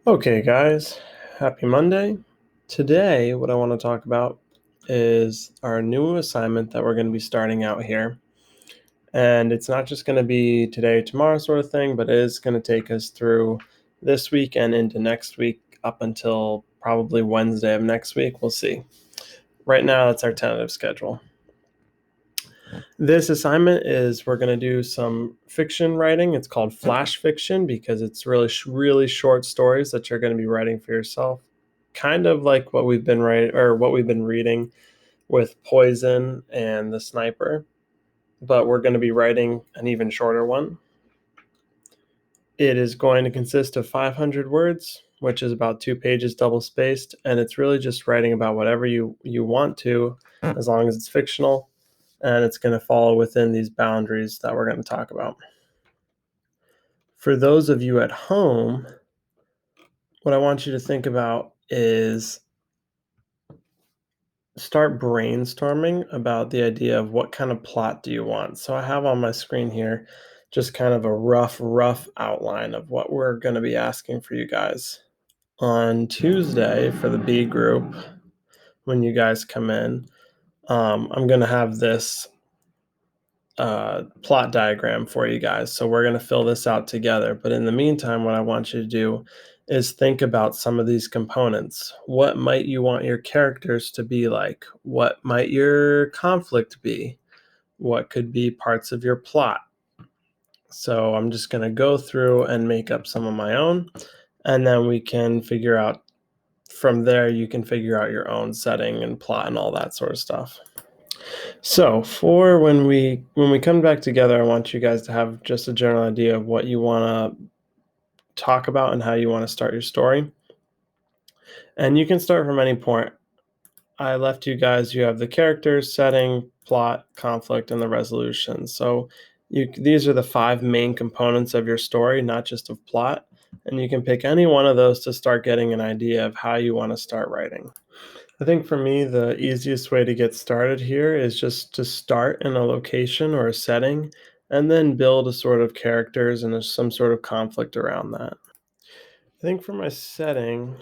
Okay, guys, happy Monday. Today, what I want to talk about is our new assignment that we're going to be starting out here. And it's not just going to be today, tomorrow sort of thing, but it is going to take us through this week and into next week up until probably Wednesday of next week. We'll see. Right now, that's our tentative schedule. This assignment is we're going to do some fiction writing. It's called flash fiction because it's really short stories that you're going to be writing for yourself. Kind of like what we've been writing or what we've been reading with Poison and The Sniper, but we're going to be writing an even shorter one. It is going to consist of 500 words, which is about 2 pages double spaced, and it's really just writing about whatever you want to, as long as it's fictional, and it's going to fall within these boundaries that we're going to talk about. For those of you at home, what I want you to think about is start brainstorming about the idea of what kind of plot do you want. So I have on my screen here just kind of a rough outline of what we're going to be asking for you guys. On Tuesday for the B group, when you guys come in, I'm going to have this plot diagram for you guys. So we're going to fill this out together. But in the meantime, what I want you to do is think about some of these components. What might you want your characters to be like? What might your conflict be? What could be parts of your plot? So I'm just going to go through and make up some of my own, and then we can figure out from there. You can figure out your own setting and plot and all that sort of stuff. So for when we come back together, I want you guys to have just a general idea of what you want to talk about and how you want to start your story. And you can start from any point. I left you guys, you have the characters, setting, plot, conflict, and the resolution. So these are the 5 main components of your story, not just of plot. And you can pick any one of those to start getting an idea of how you want to start writing. I think for me, the easiest way to get started here is just to start in a location or a setting and then build a sort of characters and some sort of conflict around that. I think for my setting,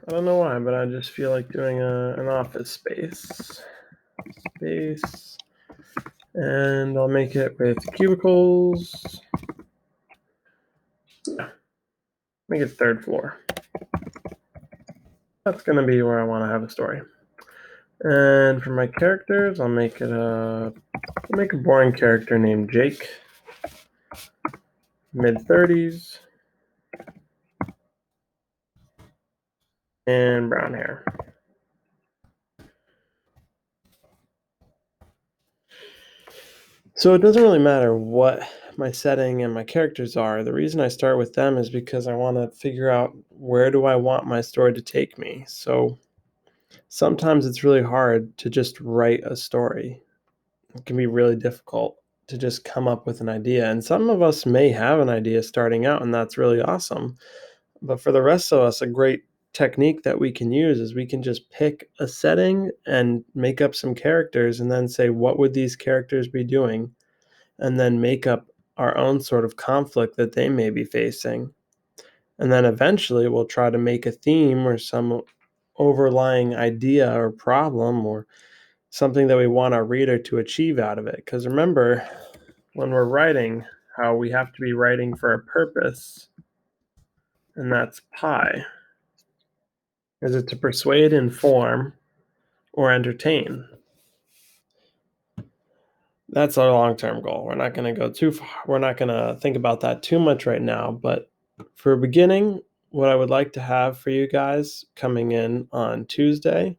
I don't know why, but I just feel like doing an office space. And I'll make it with cubicles. Yeah, make it 3rd floor. That's going to be where I want to have a story. And for my characters, I'll make a boring character named Jake, mid-30s, and brown hair. So it doesn't really matter what my setting and my characters are. The reason I start with them is because I want to figure out where do I want my story to take me. So sometimes it's really hard to just write a story. It can be really difficult to just come up with an idea. And some of us may have an idea starting out, and that's really awesome. But for the rest of us, a great technique that we can use is we can just pick a setting and make up some characters and then say, what would these characters be doing? And then make up our own sort of conflict that they may be facing. And then eventually we'll try to make a theme or some overlying idea or problem or something that we want our reader to achieve out of it. Because remember, when we're writing, how we have to be writing for a purpose, and that's pi. Is it to persuade, inform, or entertain? That's our long-term goal. We're not going to go too far. We're not going to think about that too much right now. But for a beginning, what I would like to have for you guys coming in on Tuesday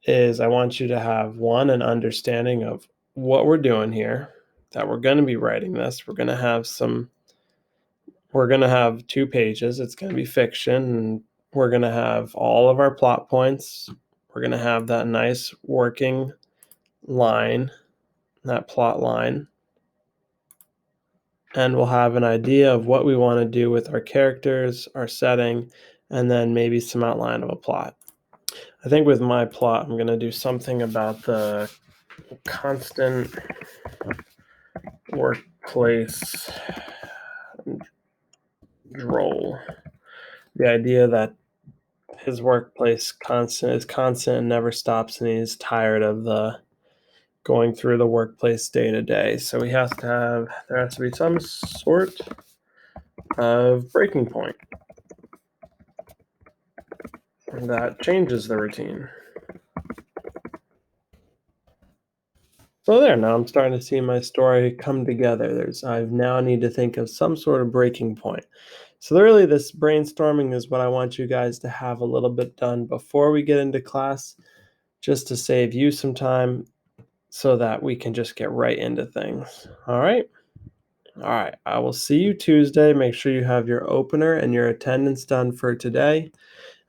is I want you to have an understanding of what we're doing here, that we're going to be writing this. We're going to have 2 pages. It's going to be fiction, and we're going to have all of our plot points. We're going to have that nice working line, that plot line. And we'll have an idea of what we want to do with our characters, our setting, and then maybe some outline of a plot. I think with my plot, I'm going to do something about the constant workplace droll. The idea that his workplace constant and never stops, and he's tired of the going through the workplace day to day. So there has to be some sort of breaking point that changes the routine. So there, now I'm starting to see my story come together. I now need to think of some sort of breaking point. So really, this brainstorming is what I want you guys to have a little bit done before we get into class, just to save you some time so that we can just get right into things. All right. All right. I will see you Tuesday. Make sure you have your opener and your attendance done for today.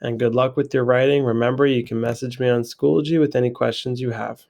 And good luck with your writing. Remember, you can message me on Schoology with any questions you have.